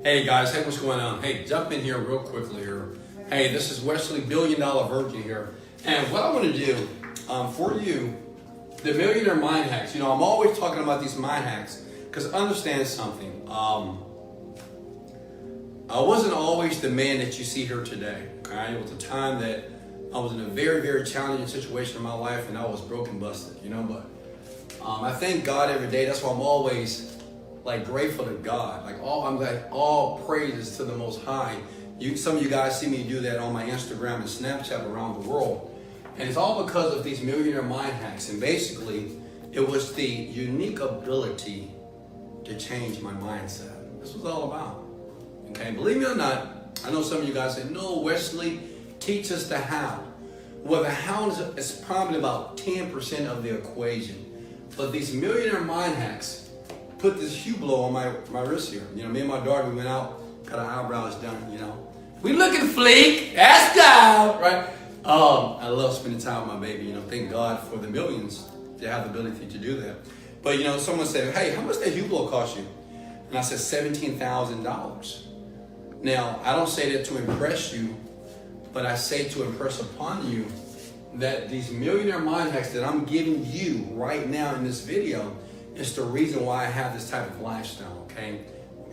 Hey guys, hey, what's going on? Hey, jump in here real quickly here. Hey, this is Wesley, $1 Billion Virgin here. And what I want to do for you, the millionaire mind hacks. You know, I'm always talking about these mind hacks because understand something. I wasn't always the man that you see here today. Okay, it was a time that I was in a very, very challenging situation in my life, and I was broken, busted. You know, but I thank God every day. That's why I'm always grateful to God. All praises to the Most High. Some of you guys see me do that on my Instagram and Snapchat around the world, and it's all because of these millionaire mind hacks. And basically, it was the unique ability to change my mindset. This was all about. Okay, believe me or not, I know some of you guys say, "No, Wesley, teach us the how." Well, the how is probably about 10% of the equation, but these millionaire mind hacks put this Hublot on my wrist here. You know, me and my daughter, we went out, got our eyebrows done, you know. We looking fleek, that's down, right? I love spending time with my baby, you know. Thank God for the millions to have the ability to do that. But, you know, someone said, "Hey, how much that Hublot cost you?" And I said, $17,000. Now, I don't say that to impress you, but I say to impress upon you that these millionaire mind hacks that I'm giving you right now in this video is the reason why I have this type of lifestyle, okay?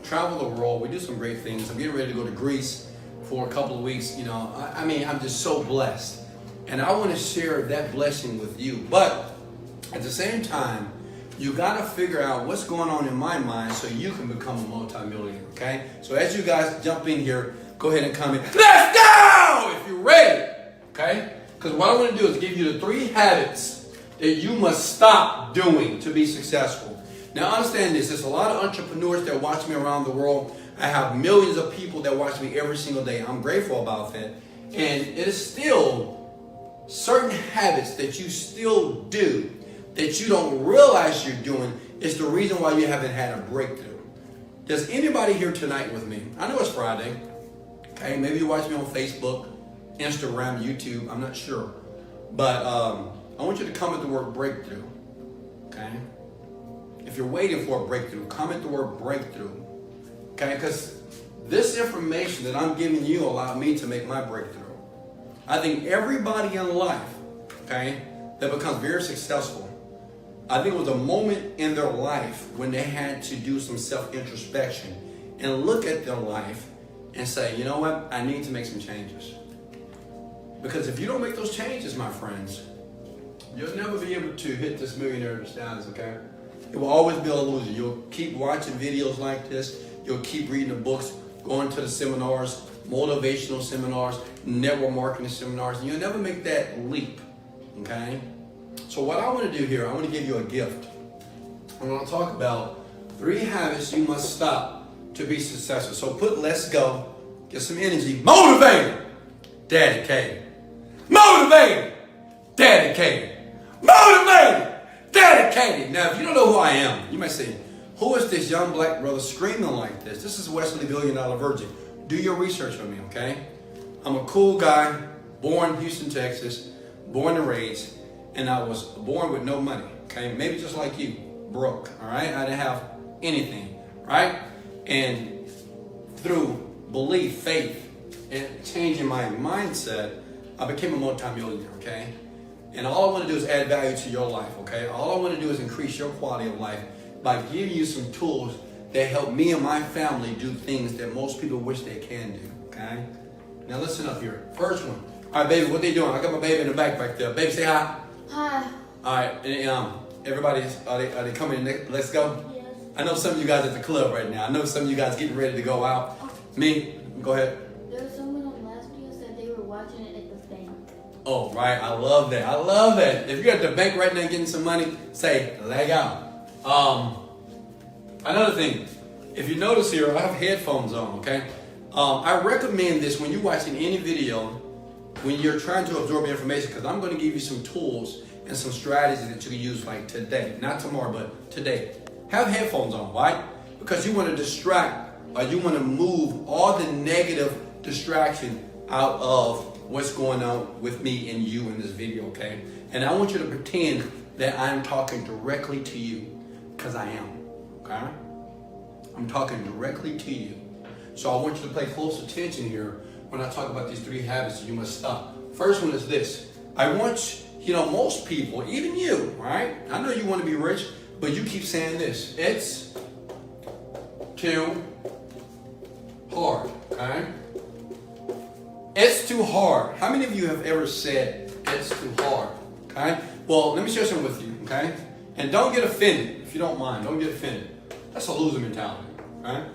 Travel the world, we do some great things. I'm getting ready to go to Greece for a couple of weeks. You know, I mean, I'm just so blessed. And I want to share that blessing with you. But at the same time, you got to figure out what's going on in my mind so you can become a multimillionaire, okay? So as you guys jump in here, go ahead and comment, "Let's go!" if you're ready, okay? Because what I want to do is give you the 3 habits that you must stop doing to be successful. Now understand this, there's a lot of entrepreneurs that watch me around the world. I have millions of people that watch me every single day. I'm grateful about that. And it is still certain habits that you still do that you don't realize you're doing is the reason why you haven't had a breakthrough. Does anybody here tonight with me? I know it's Friday. Okay, maybe you watch me on Facebook, Instagram, YouTube, I'm not sure. But I want you to comment the word breakthrough, okay? If you're waiting for a breakthrough, comment the word breakthrough, okay? Because this information that I'm giving you allowed me to make my breakthrough. I think everybody in life, okay, that becomes very successful, I think it was a moment in their life when they had to do some self-introspection and look at their life and say, "You know what, I need to make some changes." Because if you don't make those changes, my friends, you'll never be able to hit this millionaire status, okay? It will always be an illusion. You'll keep watching videos like this. You'll keep reading the books, going to the seminars, motivational seminars, network marketing seminars, and you'll never make that leap, okay? So what I want to do here, I want to give you a gift. I want to talk about 3 habits you must stop to be successful. So put "let's go," get some energy, motivated, dedicated. Motivated, dedicated. Motivated, dedicated. Now, if you don't know who I am, you might say, "Who is this young black brother screaming like this?" This is Wesley, $1 Billion Virgin. Do your research on me, okay? I'm a cool guy, born in Houston, Texas, born and raised, and I was born with no money, okay? Maybe just like you, broke, all right? I didn't have anything, right? And through belief, faith, and changing my mindset, I became a multimillionaire, okay? And all I want to do is add value to your life, okay? All I want to do is increase your quality of life by giving you some tools that help me and my family do things that most people wish they can do, okay? Now listen up here. First one. All right, baby, what they doing? I got my baby in the back there. Baby, say hi. Hi. All right, and everybody, are they coming in? Let's go? Yes. I know some of you guys at the club right now. I know some of you guys getting ready to go out. Me? Go ahead. There was someone on last video said they were watching it at the bank. Oh, right. I love that. I love that. If you're at the bank right now getting some money, say, "Leg out." Another thing, if you notice here, I have headphones on, okay? I recommend this when you're watching any video, when you're trying to absorb information, because I'm going to give you some tools and some strategies that you can use like today. Not tomorrow, but today. Have headphones on, right? Because you want to distract, or you want to move all the negative distraction out of what's going on with me and you in this video, okay? And I want you to pretend that I'm talking directly to you, because I am, okay? I'm talking directly to you. So I want you to pay close attention here when I talk about these 3 habits that you must stop. First one is this. I want, most people, even you, right? I know you want to be rich, but you keep saying this. It's too hard, okay? It's too hard. How many of you have ever said it's too hard, okay? Well, let me share something with you, okay? And don't get offended, if you don't mind. Don't get offended. That's a loser mentality, right?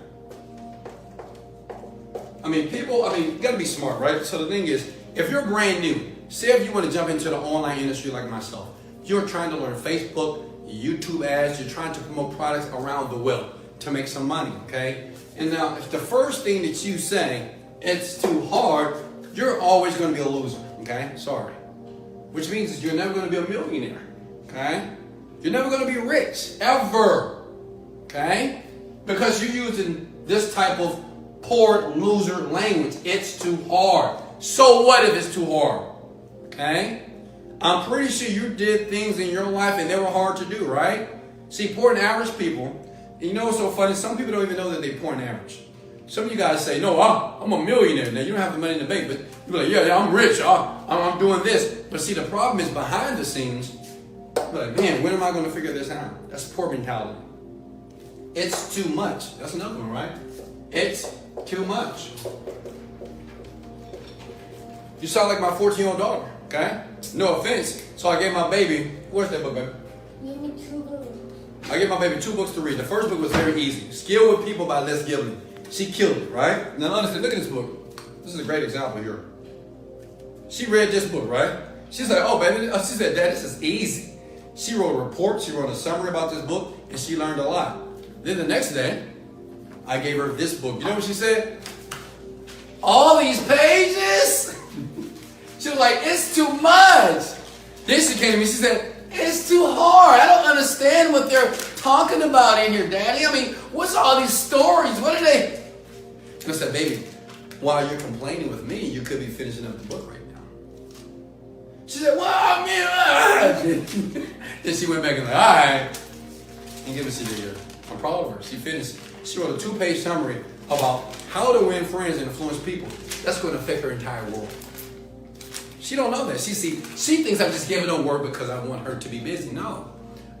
You got to be smart, right? So the thing is, if you're brand new, say if you want to jump into the online industry like myself, you're trying to learn Facebook, YouTube ads, you're trying to promote products around the world to make some money, okay? And now, if the first thing that you say, it's too hard, you're always going to be a loser, okay? Sorry. Which means that you're never going to be a millionaire, okay? You're never going to be rich, ever, okay? Because you're using this type of poor loser language. It's too hard. So what if it's too hard? Okay? I'm pretty sure you did things in your life and they were hard to do, right? See, poor and average people, you know what's so funny? Some people don't even know that they're poor and average. Some of you guys say, no, I'm a millionaire. Now, you don't have the money in the bank, but you're like, yeah, I'm rich. I'm doing this. But see, the problem is behind the scenes, you're like, man, when am I going to figure this out? That's poor mentality. It's too much. That's another one, right? It's too much. You sound like my 14-year-old daughter, okay? No offense. So I gave my baby, where's that book, baby? Give me 2 books. I gave my baby 2 books to read. The first book was very easy. Skill with People by Les Gibson. She killed it, right? Now honestly, look at this book. This is a great example here. She read this book, right? She's like, oh, baby. She said, Dad, this is easy. She wrote a report. She wrote a summary about this book, and she learned a lot. Then the next day, I gave her this book. You know what she said? All these pages? She was like, it's too much. Then she came to me, she said, it's too hard. I don't understand what they're talking about in here, Daddy. What's all these stories? What are they? And I said, baby, while you're complaining with me, you could be finishing up the book right now. She said, well, man. Then she went back and like, all right. And give us a video. I'm proud of her. She finished. She wrote a 2-page summary about how to win friends and influence people. That's going to affect her entire world. She don't know that. She thinks I'm just giving her work because I want her to be busy. No.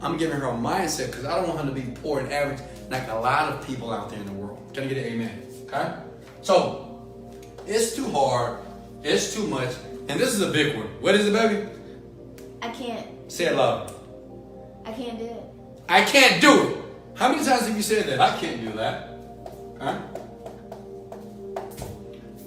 I'm giving her a mindset because I don't want her to be poor and average like a lot of people out there in the world. Can I get an amen? Okay? So, it's too hard. It's too much. And this is a big one. What is it, baby? I can't. Say it loud. I can't do it. I can't do it. How many times have you said that? I can't do that. Huh?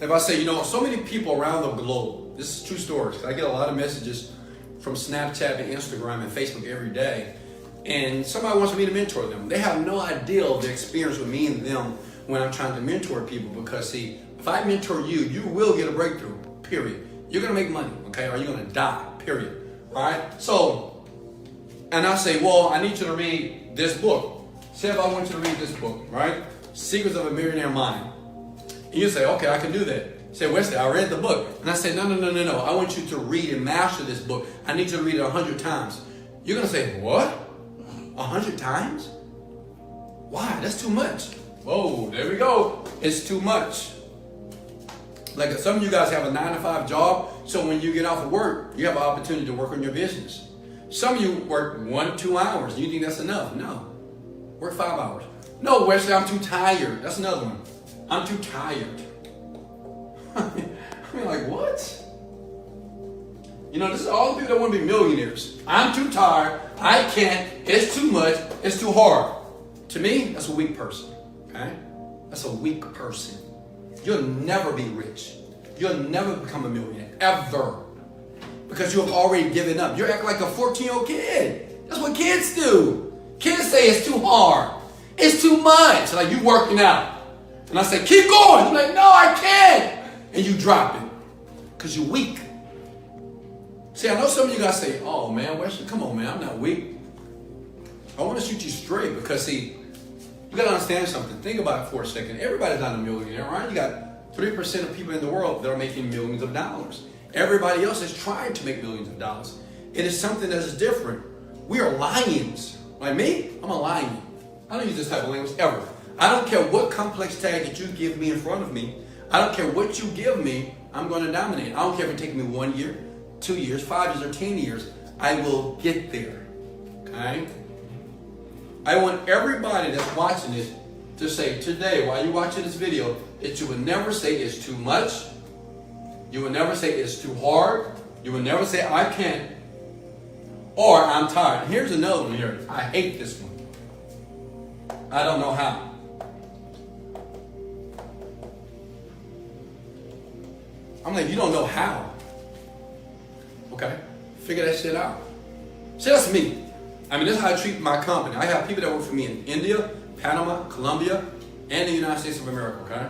If I say, so many people around the globe, this is true stories. I get a lot of messages from Snapchat and Instagram and Facebook every day. And somebody wants me to mentor them. They have no idea of the experience with me and them when I'm trying to mentor people. Because see, if I mentor you, you will get a breakthrough, period. You're going to make money, okay? Or you're going to die, period. All right? So, and I say, well, I need you to read this book. Say if I want you to read this book, right? Secrets of a Millionaire Mind. And you say, okay, I can do that. Say, Wesley, I read the book. And I say, no. I want you to read and master this book. I need you to read it 100 times. You're going to say, what? 100 times? Why? That's too much. Whoa, there we go. It's too much. Like some of you guys have a 9-to-5 job. So when you get off of work, you have an opportunity to work on your business. Some of you work 1-2 hours. You think that's enough? No. Work 5 hours. No, Wesley, I'm too tired. That's another one. I'm too tired. Like, what? This is all the people that want to be millionaires. I'm too tired. I can't. It's too much. It's too hard. To me, that's a weak person. Okay? That's a weak person. You'll never be rich. You'll never become a millionaire. Ever. Because you have already given up. You're acting like a 14-year-old kid. That's what kids do. Kids say it's too hard. It's too much. Like you working out. And I say, keep going. You're like, no, I can't. And you drop it. Because you're weak. See, I know some of you guys say, oh man, Wesley, come on man, I'm not weak. I want to shoot you straight because see, you got to understand something. Think about it for a second. Everybody's not a millionaire, right? You got 3% of people in the world that are making millions of dollars. Everybody else is trying to make millions of dollars. It is something that is different. We are lions. Like me, I'm a lion. I don't use this type of language ever. I don't care what complex tag that you give me in front of me. I don't care what you give me, I'm going to dominate. I don't care if it takes me 1 year, 2 years, 5 years, or 10 years. I will get there. Okay? I want everybody that's watching this to say today, while you're watching this video, that you would never say it's too much. You would never say it's too hard. You would never say I can't. Or I'm tired. Here's another one here. I hate this one. I don't know how. I'm like, you don't know how. Okay? Figure that shit out. See, that's me. I mean, this is how I treat my company. I have people that work for me in India, Panama, Colombia, and the United States of America, okay?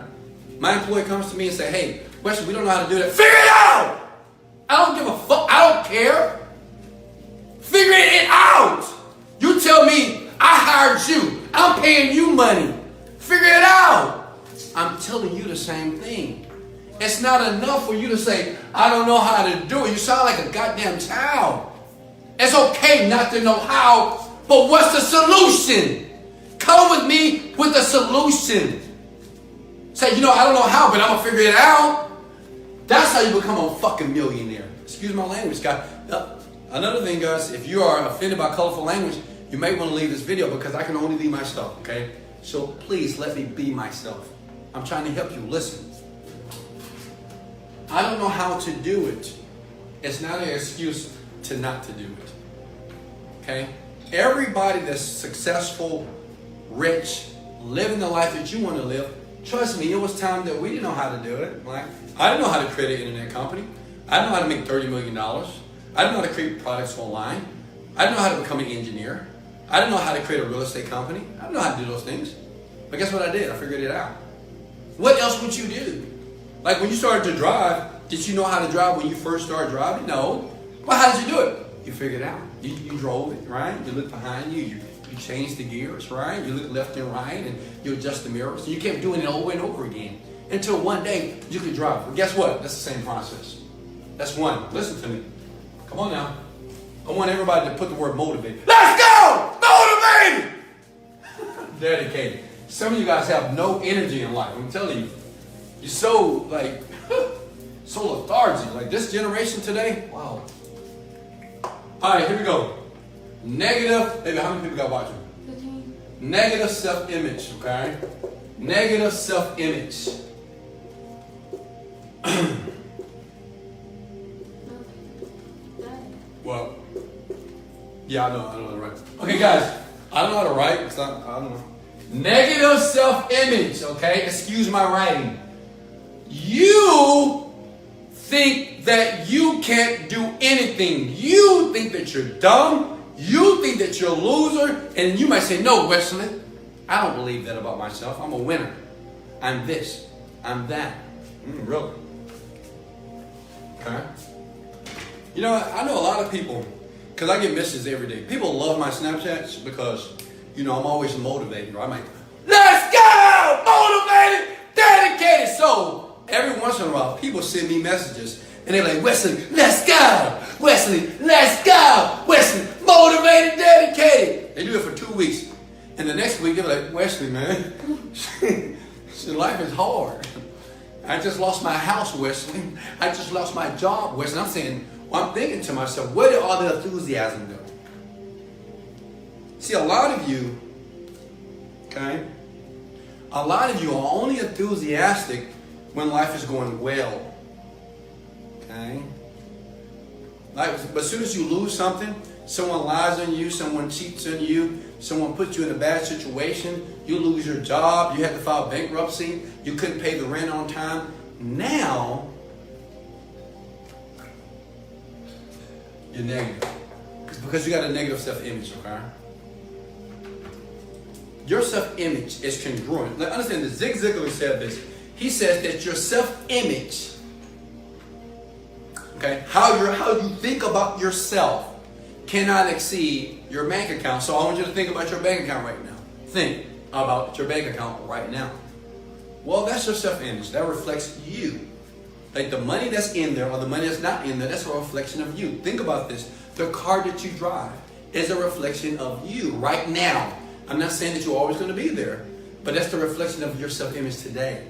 My employee comes to me and say, hey, Wesley, we don't know how to do that. Figure it out! I don't give a fuck. I don't care. Figure it out! You tell me I hired you. I'm paying you money. Figure it out. I'm telling you the same thing. It's not enough for you to say, I don't know how to do it. You sound like a goddamn child. It's okay not to know how, but what's the solution? Come with me with a solution. Say, I don't know how, but I'm going to figure it out. That's how you become a fucking millionaire. Excuse my language, guys. Another thing, guys, if you are offended by colorful language, you may want to leave this video because I can only be myself, okay? So please let me be myself. I'm trying to help you. Listen. I don't know how to do it. It's not an excuse to not to do it. Okay? Everybody that's successful, rich, living the life that you want to live, trust me, it was time that we didn't know how to do it. Like, I didn't know how to create an internet company. I didn't know how to make $30 million. I didn't know how to create products online. I didn't know how to become an engineer. I didn't know how to create a real estate company. I didn't know how to do those things. But guess what I did? I figured it out. What else would you do? Like when you started to drive, did you know how to drive when you first started driving? No. Well, how did you do it? You figured it out. You drove it, right? You looked behind you. You changed the gears, right? You looked left and right, and you adjust the mirrors. And you kept doing it over and over again until one day you could drive. But guess what? That's the same process. That's one. Listen to me. Come on now. I want everybody to put the word motivated. Let's go! Motivated! Dedicated. Some of you guys have no energy in life. I'm telling you. You're so, so lethargic. Like this generation today, wow. All right, here we go. Negative, maybe how many people got watching? 15. Negative self-image, okay? Negative self-image. Well, yeah, I know how to write. Okay, guys, I don't know how to write because I don't know. Negative self-image, okay? Excuse my writing. You think that you can't do anything. You think that you're dumb. You think that you're a loser. And you might say, no, Wesley, I don't believe that about myself. I'm a winner. I'm this. I'm that. Really? Okay. I know a lot of people, because I get messages every day. People love my Snapchats because, I'm always motivated. Right? I'm like, let's go! Motivated! Dedicated! So, every once in a while, people send me messages and they're like, Wesley, let's go! Wesley, let's go! Wesley, motivated, dedicated! They do it for 2 weeks. And the next week, they're like, Wesley, man, life is hard. I just lost my house, Wesley. I just lost my job, Wesley. I'm saying, I'm thinking to myself, where did all the enthusiasm go? See, a lot of you, okay, a lot of you are only enthusiastic when life is going well, okay? But as soon as you lose something, someone lies on you, someone cheats on you, someone puts you in a bad situation, you lose your job, you had to file bankruptcy, you couldn't pay the rent on time. Now, you're negative. It's because you got a negative self-image, okay? Your self-image is congruent. Like, understand that Zig Ziglar said this. He says that your self-image, okay, how you think about yourself cannot exceed your bank account. So I want you to think about your bank account right now. Think about your bank account right now. Well, that's your self-image. That reflects you. Like the money that's in there or the money that's not in there, that's a reflection of you. Think about this. The car that you drive is a reflection of you right now. I'm not saying that you're always going to be there, but that's the reflection of your self-image today.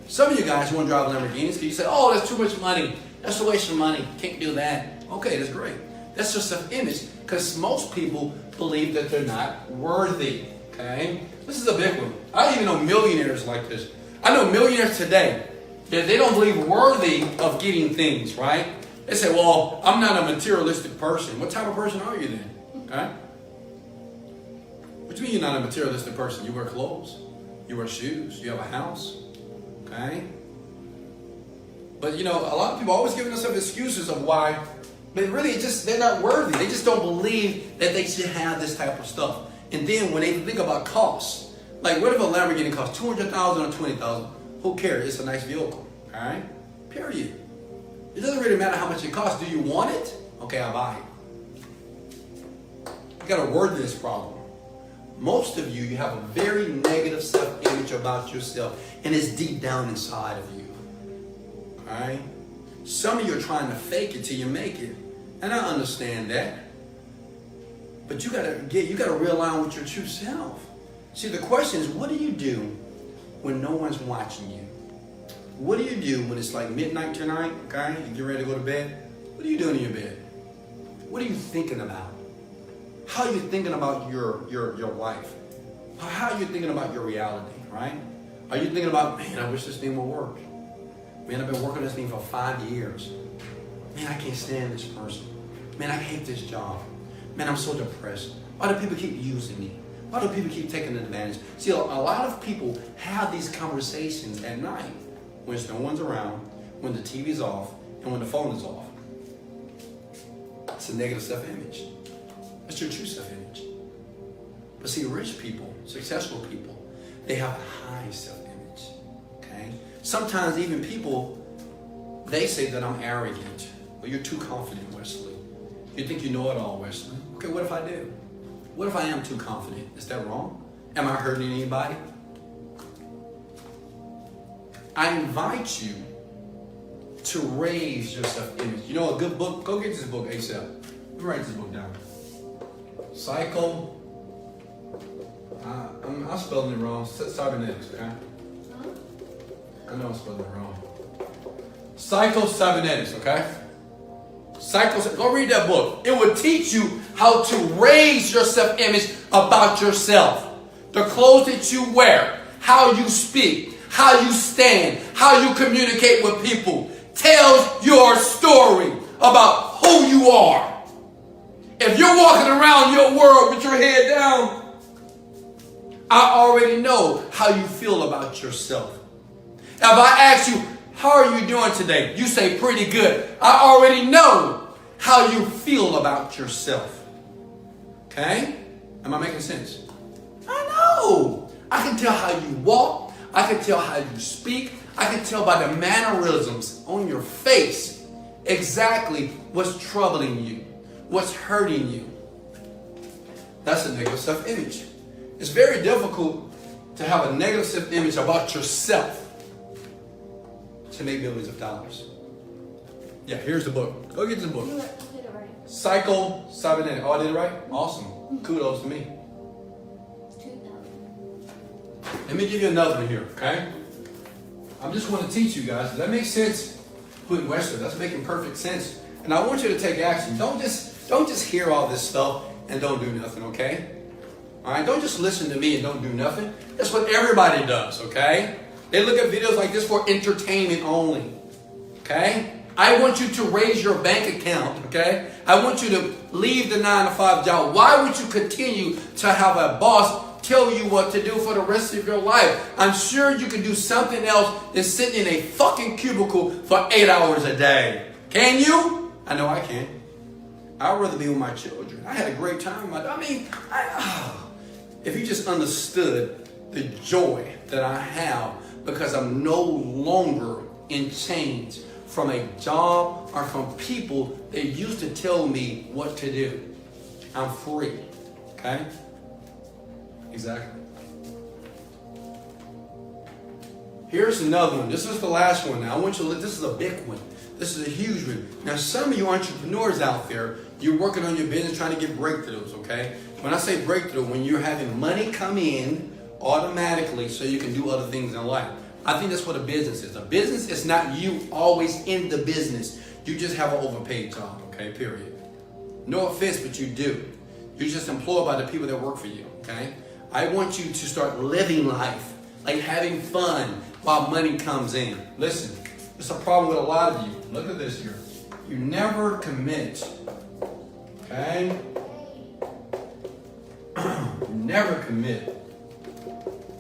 Some of you guys want to drive Lamborghinis because you say, oh, that's too much money. That's a waste of money. Can't do that. Okay, that's great. That's your self-image because most people believe that they're not worthy. Okay? This is a big one. I don't even know millionaires like this. I know millionaires today that they don't believe worthy of getting things, right? They say, well, I'm not a materialistic person. What type of person are you then? Okay? What do you mean you're not a materialistic person? You wear clothes. You wear shoes. You have a house. Okay? But, you know, a lot of people are always giving themselves excuses of why, but really they're not worthy. They just don't believe that they should have this type of stuff. And then when they think about costs, like what if a Lamborghini costs $200,000 or $20,000? Who cares? It's a nice vehicle. All right? Period. It doesn't really matter how much it costs. Do you want it? Okay, I'll buy it. You got a worthiness problem. Most of you have a very negative self-image about yourself, and it's deep down inside of you. All right? Some of you are trying to fake it till you make it, and I understand that. But you gotta realign with your true self. See, the question is, what do you do when no one's watching you? What do you do when it's like midnight tonight, okay? You get ready to go to bed? What are you doing in your bed? What are you thinking about? How are you thinking about your life? How are you thinking about your reality, right? Are you thinking about, man, I wish this thing would work. Man, I've been working on this thing for 5 years. Man, I can't stand this person. Man, I hate this job. Man, I'm so depressed. Why do people keep using me? Why do people keep taking advantage? See, a lot of people have these conversations at night when no one's around, when the TV's off, and when the phone is off. It's a negative self-image. That's your true self-image. But see, rich people, successful people, they have a high self-image. Okay? Sometimes even people, they say that I'm arrogant. Well, you're too confident, Wesley. You think you know it all, Wesley. Okay, what if I do? What if I am too confident? Is that wrong? Am I hurting anybody? I invite you to raise your self-image. You know a good book? Go get this book ASAP. Let me write this book down. I'm spelling it wrong. Cybernetics, okay? I know I'm spelling it wrong. Psycho-cybernetics, okay? Go read that book. It will teach you how to raise your self-image about yourself. The clothes that you wear, how you speak, how you stand, how you communicate with people tells your story about who you are. If you're walking around your world with your head down, I already know how you feel about yourself. If I ask you, how are you doing today? You say pretty good. I already know how you feel about yourself. Okay? Am I making sense? I know. I can tell how you walk. I can tell how you speak. I can tell by the mannerisms on your face exactly what's troubling you, what's hurting you. That's a negative self-image. It's very difficult to have a negative self-image about yourself to make billions of dollars. Yeah, here's the book. Go get this book. You did it right. Psycho-cybernetics. Oh, I did it right? Awesome. Kudos to me. 2000. Let me give you another one here, okay? I just want to teach you guys. Does that make sense? Putting Western, that's making perfect sense. And I want you to take action. Don't just hear all this stuff and don't do nothing, okay? All right, don't just listen to me and don't do nothing. That's what everybody does, okay? They look at videos like this for entertainment only, okay? I want you to raise your bank account, okay? I want you to leave the 9-to-5 job. Why would you continue to have a boss tell you what to do for the rest of your life? I'm sure you can do something else than sitting in a fucking cubicle for 8 hours a day. Can you? I know I can. I'd rather be with my children. I had a great time. If you just understood the joy that I have because I'm no longer in chains from a job or from people that used to tell me what to do. I'm free. Okay? Exactly. Here's another one. This is the last one. Now I want you to look. This is a big one. This is a huge one. Now some of you entrepreneurs out there, you're working on your business trying to get breakthroughs, okay? When I say breakthrough, when you're having money come in automatically so you can do other things in life. I think that's what a business is. A business is not you always in the business. You just have an overpaid job, okay, period. No offense, but you do. You're just employed by the people that work for you, okay? I want you to start living life, like having fun while money comes in. Listen, it's a problem with a lot of you. Look at this here. You never commit, okay? You never commit.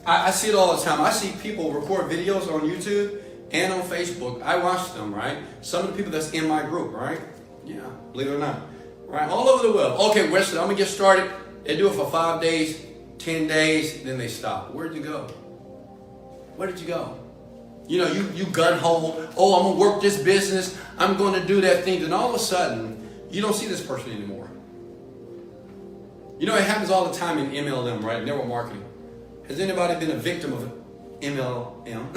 I see it all the time. I see people record videos on YouTube and on Facebook. I watch them, right? Some of the people that's in my group, right? Yeah, believe it or not. Right, all over the world. Okay, Wesley, I'm gonna get started. They do it for 5 days, 10 days, then they stop. Where'd you go? Where did you go? You know, you gun hole. Oh, I'm gonna work this business. I'm gonna do that thing. Then all of a sudden, you don't see this person anymore. You know, it happens all the time in MLM, right? Network marketing. Has anybody been a victim of MLM?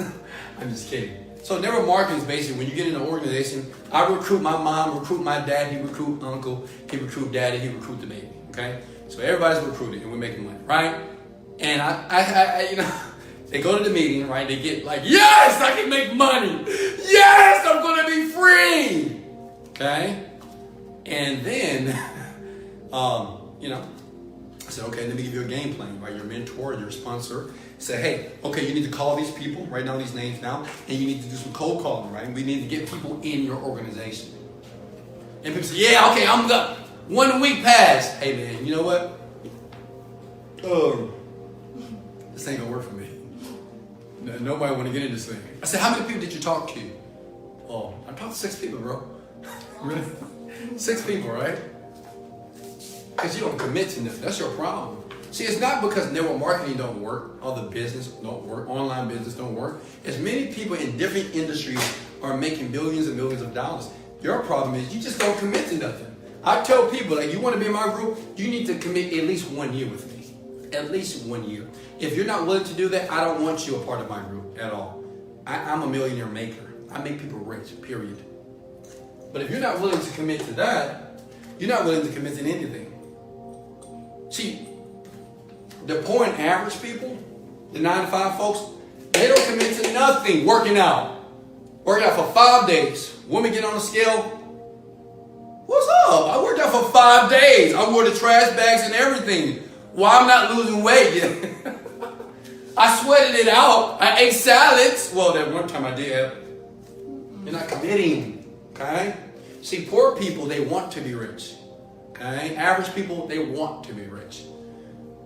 I'm just kidding. So network marketing is basically when you get in an organization, I recruit my mom, recruit my dad, he recruit uncle, he recruit daddy, he recruit the baby, okay? So everybody's recruited and we're making money, right? And I you know, they go to the meeting, right? They get like, yes, I can make money. Yes, I'm gonna be free, okay? And then, you know, I said, okay, let me give you a game plan, right? Your mentor, your sponsor. Say, hey, okay, you need to call these people, write down these names now, and you need to do some cold calling, right? We need to get people in your organization. And people say, yeah, okay, I'm good. 1 week passed. Hey, man, you know what? This ain't gonna work for me. Nobody want to get in this thing. I said, how many people did you talk to? Oh, I talked to 6 people, bro. Really? 6 people, right? Because you don't commit to nothing. That's your problem. See, it's not because network marketing don't work, other business don't work, online business don't work. As many people in different industries are making billions and millions of dollars. Your problem is you just don't commit to nothing. I tell people, like, you want to be in my group, you need to commit at least 1 year with me. At least 1 year. If you're not willing to do that, I don't want you a part of my group at all. I'm a millionaire maker. I make people rich, period. But if you're not willing to commit to that, you're not willing to commit to anything. See, the poor and average people, the 9 to 5 folks, they don't commit to nothing. Working out for 5 days. Women get on the scale. What's up? I worked out for 5 days. I wore the trash bags and everything. Why I'm not losing weight yet? I sweated it out. I ate salads. Well, that one time I did. You're not committing. Okay? See, poor people, they want to be rich. Okay? Average people, they want to be rich.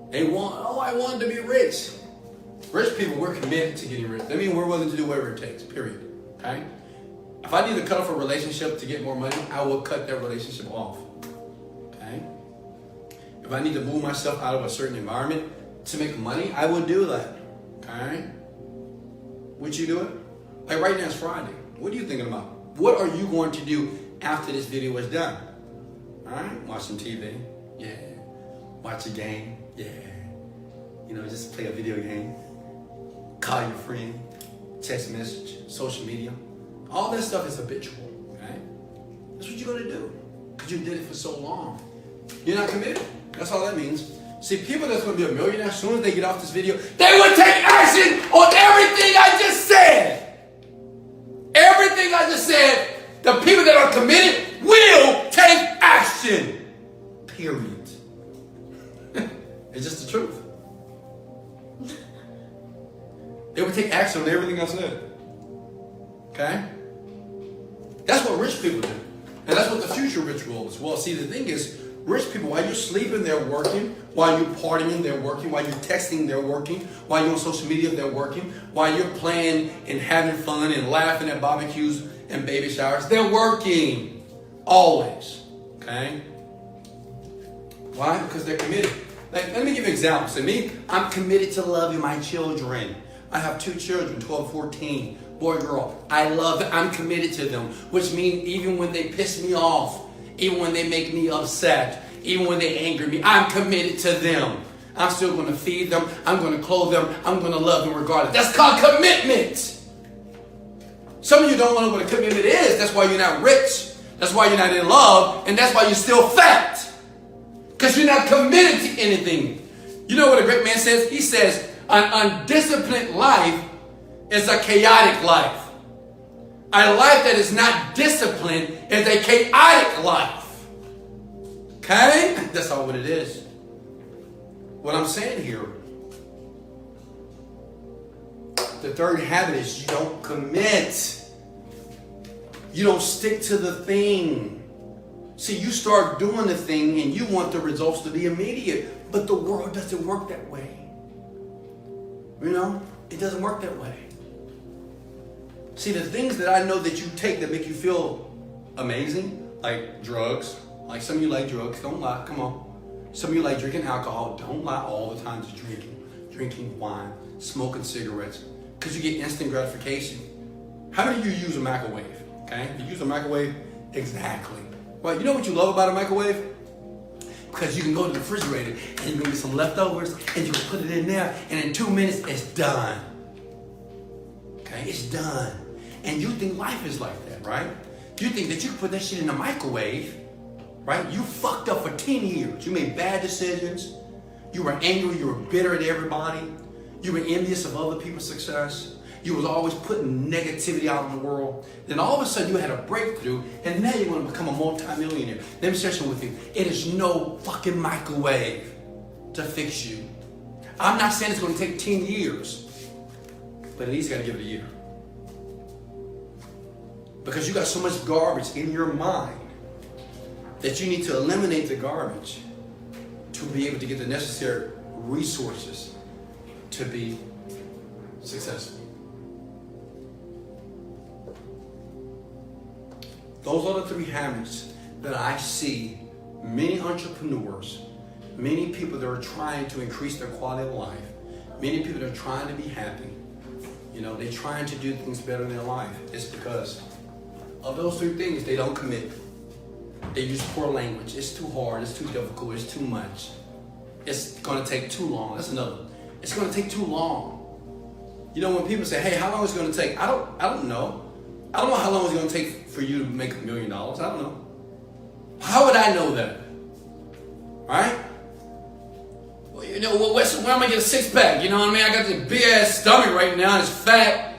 They want, oh, I want to be rich. Rich people, we're committed to getting rich. That means we're willing to do whatever it takes, period. Okay? If I need to cut off a relationship to get more money, I will cut that relationship off. Okay? If I need to move myself out of a certain environment to make money, I will do that. Okay? Would you do it? Like right now it's Friday. What are you thinking about? What are you going to do after this video is done? Alright? Watch some TV. Yeah. Watch a game. Yeah. You know, just play a video game. Call your friend. Text message. Social media. All that stuff is habitual. Okay? That's what you're going to do. Because you did it for so long. You're not committed. That's all that means. See, people that's going to be a millionaire, as soon as they get off this video, they will take action on everything I just said. Everything I just said, the people that are committed will take action. Period. It's just the truth. They will take action on everything I said. Okay? That's what rich people do. And that's what the future rich will as well. See, the thing is, rich people, while you're sleeping, they're working. While you're partying, they're working. While you're texting, they're working. While you're on social media, they're working. While you're playing and having fun and laughing at barbecues and baby showers, they're working. Always. Okay? Why? Because they're committed. Like, let me give you an example. So me, I'm committed to loving my children. I have 2 children, 12, 14, boy, girl. I love them. I'm committed to them, which means even when they piss me off, even when they make me upset, even when they anger me, I'm committed to them. I'm still going to feed them. I'm going to clothe them. I'm going to love them regardless. That's called commitment. Some of you don't know what a commitment is. That's why you're not rich. That's why you're not in love. And that's why you're still fat. Because you're not committed to anything. You know what a great man says? He says, An undisciplined life is a chaotic life. A life that is not disciplined is a chaotic life. Okay? That's all what it is. What I'm saying here, the third habit is you don't commit. You don't stick to the thing. See, you start doing the thing and you want the results to be immediate, but the world doesn't work that way. You know, it doesn't work that way. See, the things that I know that you take that make you feel amazing, like drugs, like some of you like drugs, don't lie, come on. Some of you like drinking alcohol, don't lie all the time to drinking wine, smoking cigarettes, because you get instant gratification. How many of you use a microwave? Okay, you use a microwave? Exactly. Well, you know what you love about a microwave? Because you can go to the refrigerator and you can get some leftovers and you can put it in there and in 2 minutes it's done. Okay, it's done. And you think life is like that, right? You think that you can put that shit in the microwave, right? You fucked up for 10 years. You made bad decisions. You were angry. You were bitter at everybody. You were envious of other people's success. You was always putting negativity out in the world. Then all of a sudden you had a breakthrough and now you're going to become a multi-millionaire. Let me share something with you. It is no fucking microwave to fix you. I'm not saying it's going to take 10 years, but at least you got to give it a year. Because you got so much garbage in your mind that you need to eliminate the garbage to be able to get the necessary resources to be successful. Those are the three habits that I see many entrepreneurs, many people that are trying to increase their quality of life, many people that are trying to be happy. You know, they're trying to do things better in their life. It's because of those three things. They don't commit. They use poor language. It's too hard. It's too difficult. It's too much. It's going to take too long. That's another one. It's going to take too long. You know, when people say, hey, how long is it going to take? I don't know. I don't know how long it's going to take for you to make $1 million. I don't know. How would I know that? Right? Well, you know, where am I going to get a six-pack? You know what I mean? I got this big-ass stomach right now. It's fat,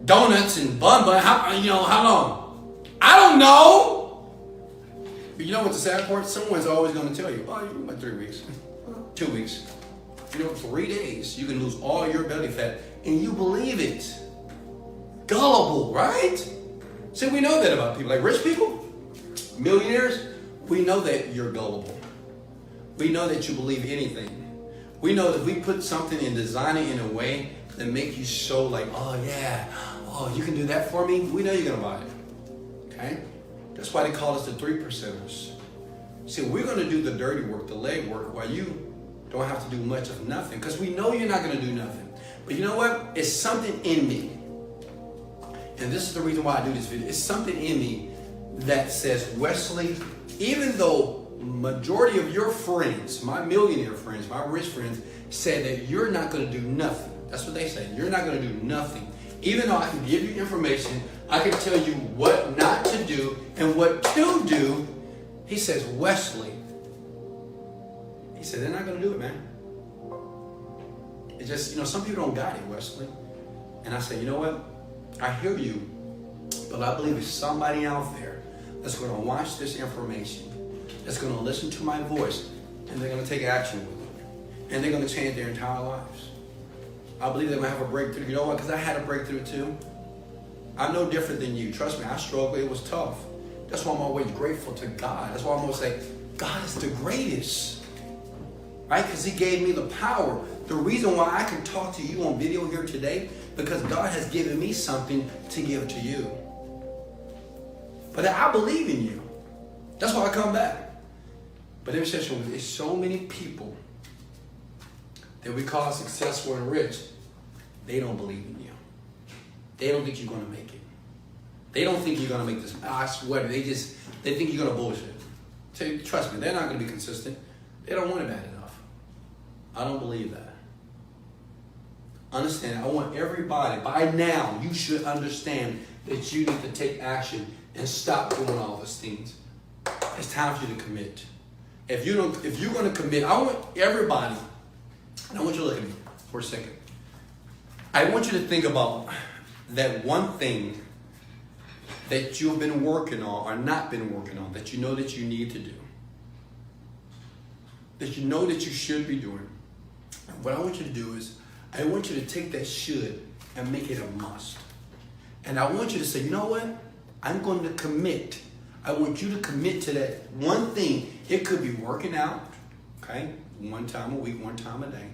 donuts, and bun. How long? I don't know. But you know what the sad part? Someone's always going to tell you, oh, you about 3 weeks, 2 weeks. You know, 3 days, you can lose all your belly fat, and you believe it. Gullible, right? See, we know that about people. Like rich people, millionaires, we know that you're gullible. We know that you believe anything. We know that we put something and design it in a way that make you so like, oh yeah, oh, you can do that for me? We know you're going to buy it. Okay? That's why they call us the 3%ers. See, we're going to do the dirty work, the leg work, while you don't have to do much of nothing. Because we know you're not going to do nothing. But you know what? It's something in me. And this is the reason why I do this video. It's something in me that says, Wesley, even though majority of your friends, my millionaire friends, my rich friends, say that you're not going to do nothing. That's what they say. You're not going to do nothing. Even though I can give you information, I can tell you what not to do and what to do. He says, Wesley. He said, they're not going to do it, man. It's just, you know, some people don't got it, Wesley. And I say, you know what? I hear you, but I believe there's somebody out there that's going to watch this information, that's going to listen to my voice, and they're going to take action with it. And they're going to change their entire lives. I believe they're going to have a breakthrough. You know what? Because I had a breakthrough too. I'm no different than you. Trust me, I struggled. It was tough. That's why I'm always grateful to God. That's why I'm always say, God is the greatest. Right? Because He gave me the power. The reason why I can talk to you on video here today, because God has given me something to give to you. But I believe in you. That's why I come back. But there's so many people that we call successful and rich. They don't believe in you. They don't think you're going to make it. They don't think you're going to make this. I swear, they think you're going to bullshit. So, trust me, they're not going to be consistent. They don't want it bad enough. I don't believe that. Understand, I want everybody, by now, you should understand that you need to take action and stop doing all those things. It's time for you to commit. If you're going to commit, I want everybody, and I want you to look at me. for a second. I want you to think about that one thing that you've been working on or not been working on that you know that you need to do. That you know that you should be doing. And what I want you to do is, I want you to take that should and make it a must. And I want you to say, you know what? I'm going to commit. I want you to commit to that one thing. It could be working out, okay? 1 time a week, 1 time a day.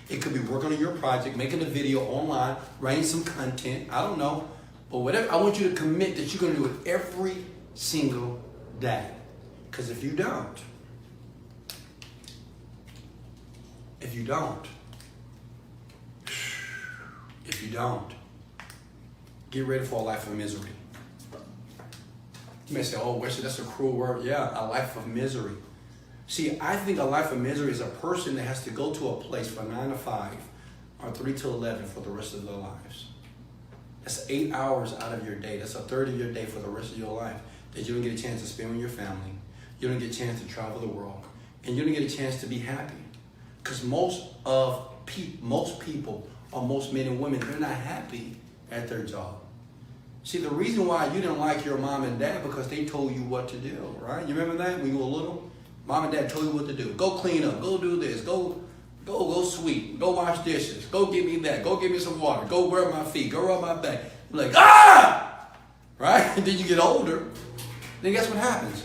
It could be working on your project, making a video online, writing some content. I don't know. But whatever, I want you to commit that you're going to do it every single day. Because if you don't, if you don't, get ready for a life of misery. You may say, oh, Wesley, that's a cruel word. Yeah, a life of misery. See, I think a life of misery is a person that has to go to a place from 9 to 5 or 3 to 11 for the rest of their lives. That's 8 hours out of your day. That's a third of your day for the rest of your life that you don't get a chance to spend with your family. You don't get a chance to travel the world. And you don't get a chance to be happy. Because most people, or most men and women, they're not happy at their job. See, the reason why you didn't like your mom and dad because they told you what to do, right? You remember that when you were little? Mom and dad told you what to do. Go clean up. Go do this. Go sweep. Go wash dishes. Go get me that. Go get me some water. Go rub my feet. Go rub my back. You're like, ah! Right? And then you get older. Then guess what happens?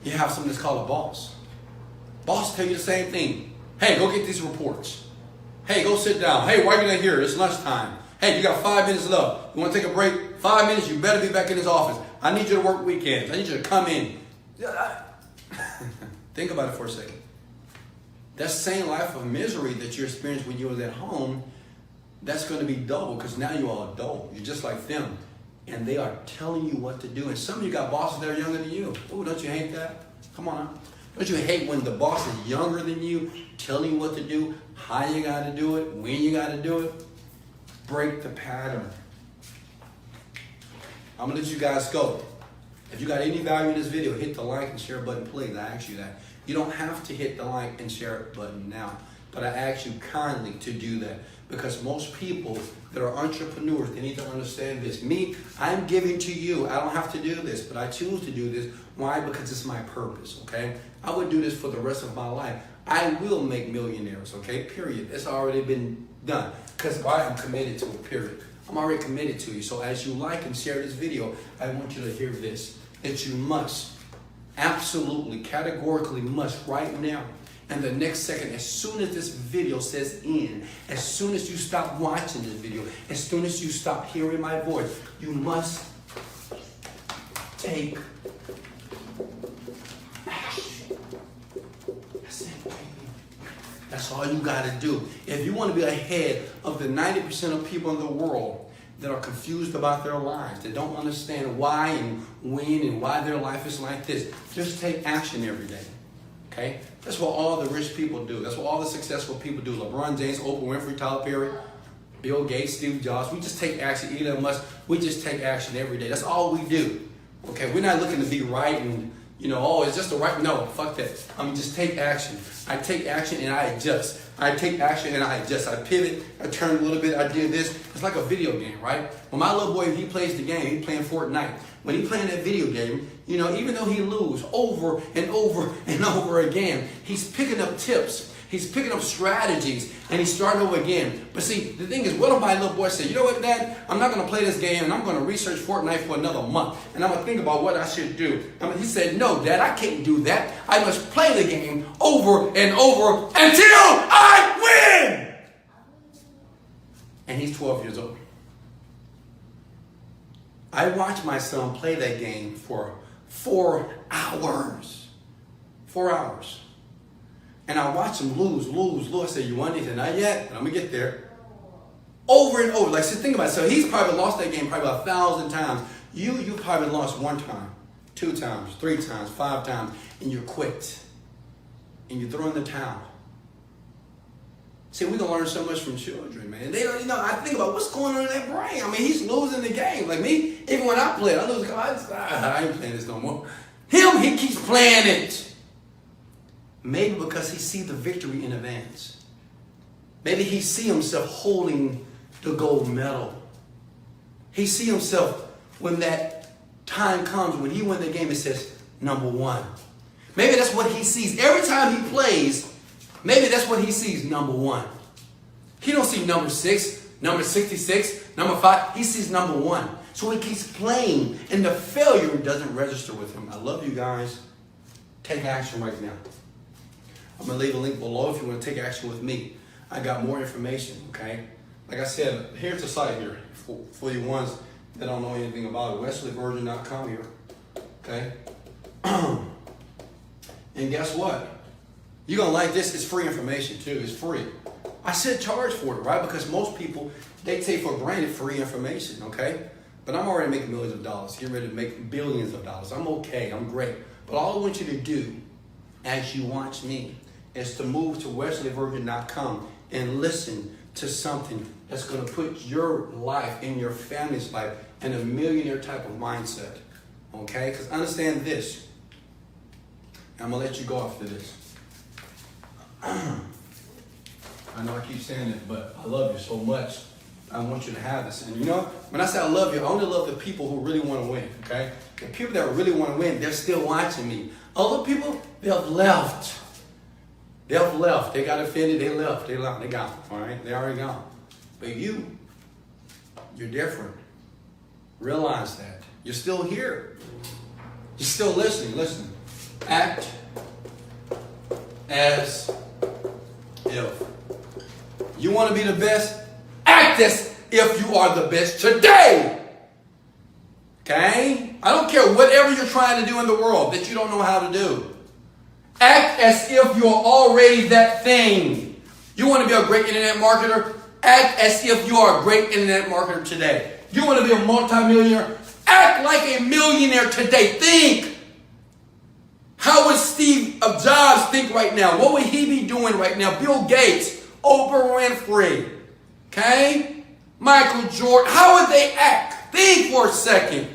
You have something that's called a boss. Boss tell you the same thing. Hey, go get these reports. Hey, go sit down. Hey, why are you not here? It's lunchtime. Hey, you got 5 minutes left. You want to take a break? 5 minutes, you better be back in this office. I need you to work weekends. I need you to come in. Think about it for a second. That same life of misery that you experienced when you was at home, that's going to be double because now you are adult. You're just like them. And they are telling you what to do. And some of you got bosses that are younger than you. Oh, don't you hate that? Come on now. Don't you hate when the boss is younger than you, telling you what to do, how you got to do it, when you got to do it? Break the pattern. I'm going to let you guys go. If you got any value in this video, hit the like and share button, please. I ask you that. You don't have to hit the like and share button now, but I ask you kindly to do that because most people that are entrepreneurs, they need to understand this. Me, I'm giving to you. I don't have to do this, but I choose to do this. Why? Because it's my purpose, okay? I would do this for the rest of my life. I will make millionaires, okay? Period. It's already been done. Because why? I'm committed to it, period. I'm already committed to you. So as you like and share this video, I want you to hear this. That you must, absolutely, categorically must right now, and the next second, as soon as this video says end, as soon as you stop watching this video, as soon as you stop hearing my voice, you must take action. That's it, baby. That's all you got to do. If you want to be ahead of the 90% of people in the world that are confused about their lives, that don't understand why and when and why their life is like this, just take action every day. Okay? That's what all the rich people do. That's what all the successful people do. LeBron James, Oprah Winfrey, Tyler Perry, Bill Gates, Steve Jobs. We just take action. Elon Musk, we just take action every day. That's all we do. Okay? We're not looking to be right and, oh, it's just the right. No, fuck that. Just take action. I take action and I adjust. I take action and I adjust. I pivot. I turn a little bit. I do this. It's like a video game, right? When my little boy, he plays the game, he's playing Fortnite. When he's playing that video game, even though he loses over and over and over again, he's picking up tips. He's picking up strategies and he's starting over again. But see, the thing is, what if my little boy said, you know what, Dad? I'm not going to play this game and I'm going to research Fortnite for another month. And I'm going to think about what I should do. He said, no, Dad, I can't do that. I must play the game over and over until I win. And he's 12 years old. I watched my son play that game for 4 hours. 4 hours. And I watched him lose. I said, you want it? And not yet. And I'm going to get there. Over and over. Like, so think about it. So he's probably lost that game probably 1,000 times. You probably lost 1 time, 2 times, 3 times, 5 times. And you quit. And you throw in the towel. See, we can learn so much from children, man. They don't, I think about what's going on in their brain. He's losing the game. Like me, even when I play, I lose. I ain't playing this no more. He keeps playing it. Maybe because he sees the victory in advance. Maybe he see himself holding the gold medal. He see himself when that time comes, when he wins the game, it says number one. Maybe that's what he sees. Every time he plays, maybe that's what he sees, number one. He don't see number 6, number 66, number 5. He sees number one. So he keeps playing, and the failure doesn't register with him. I love you guys. Take action right now. I'm going to leave a link below if you want to take action with me. I got more information, okay? Like I said, here's the site here for you ones that don't know anything about it. WesleyVirgin.com here, okay? And guess what? You're going to like this. It's free information, too. It's free. I said charge for it, right? Because most people, they take for granted free information, okay? But I'm already making millions of dollars. Get ready to make billions of dollars. I'm okay. I'm great. But all I want you to do as you watch me is to move to WesleyVirgin.com and listen to something that's going to put your life and your family's life in a millionaire type of mindset. Okay? Because understand this. I'm going to let you go after this. I know I keep saying it, but I love you so much. I want you to have this. And you know, when I say I love you, I only love the people who really want to win, okay? The people that really want to win, they're still watching me. Other people, they've left. They've left. They got offended, they left. They left. They gone, all right? They already gone. But you're different. Realize that. You're still here. You're still listening. Listen. Act as if. You want to be the best? Act as if you are the best today. Okay? I don't care whatever you're trying to do in the world that you don't know how to do. Act as if you're already that thing. You want to be a great internet marketer? Act as if you are a great internet marketer today. You want to be a multimillionaire? Act like a millionaire today. Think. How would Steve Jobs think right now? What would he be doing right now? Bill Gates, Oprah Winfrey, okay? Michael Jordan. How would they act? Think for a second.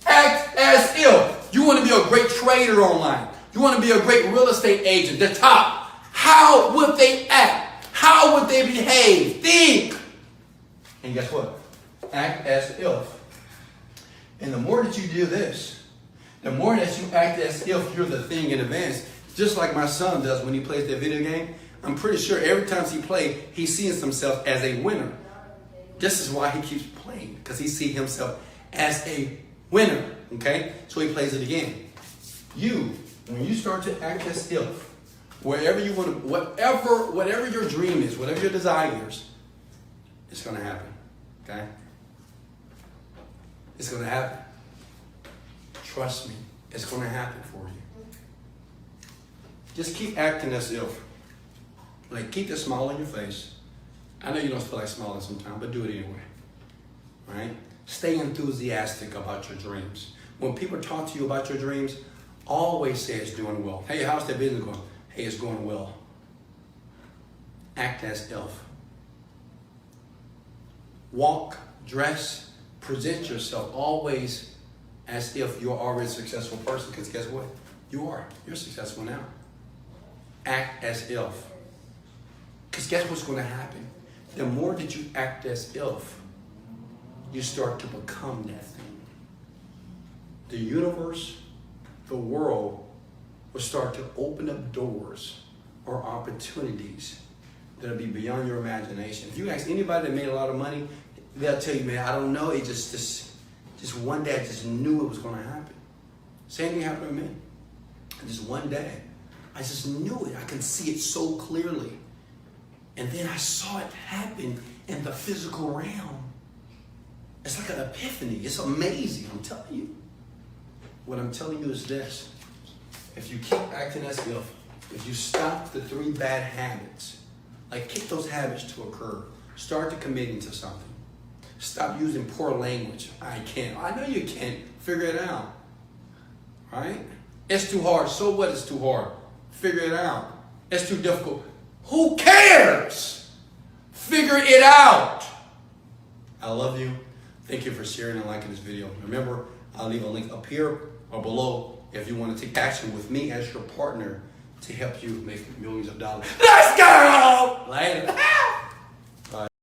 Act as if you want to be a great trader online. You want to be a great real estate agent, the top. How would they act? How would they behave? Think. And guess what? Act as if. And the more that you do this, the more that you act as if you're the thing in advance, just like my son does when he plays that video game, I'm pretty sure every time he plays, he sees himself as a winner. This is why he keeps playing, because he sees himself as a winner, okay? So he plays it again. When you start to act as if, wherever you want to, whatever your dream is, whatever your desire is, it's going to happen, okay? It's going to happen. Trust me, it's going to happen for you. Just keep acting as if. Like, keep the smile on your face. I know you don't feel like smiling sometimes, but do it anyway. Right? Stay enthusiastic about your dreams. When people talk to you about your dreams, always say it's doing well. Hey, how's that business going? Hey, it's going well. Act as if. Walk, dress, present yourself always as if you're already a successful person, because guess what? You are. You're successful now. Act as if. Because guess what's going to happen? The more that you act as if, you start to become that thing. The universe, the world, will start to open up doors or opportunities that'll be beyond your imagination. If you ask anybody that made a lot of money, they'll tell you, man, I don't know. It just one day I just knew it was going to happen. Same thing happened to me. Just one day, I just knew it. I can see it so clearly. And then I saw it happen in the physical realm. It's like an epiphany. It's amazing, I'm telling you. What I'm telling you is this. If you keep acting as if you stop the 3 bad habits, like kick those habits to a curb, start to committing to something. Stop using poor language. I can't. I know you can't. Figure it out. Right? It's too hard. So what is too hard? Figure it out. It's too difficult. Who cares? Figure it out. I love you. Thank you for sharing and liking this video. Remember, I'll leave a link up here or below if you want to take action with me as your partner to help you make millions of dollars. Let's go! Later.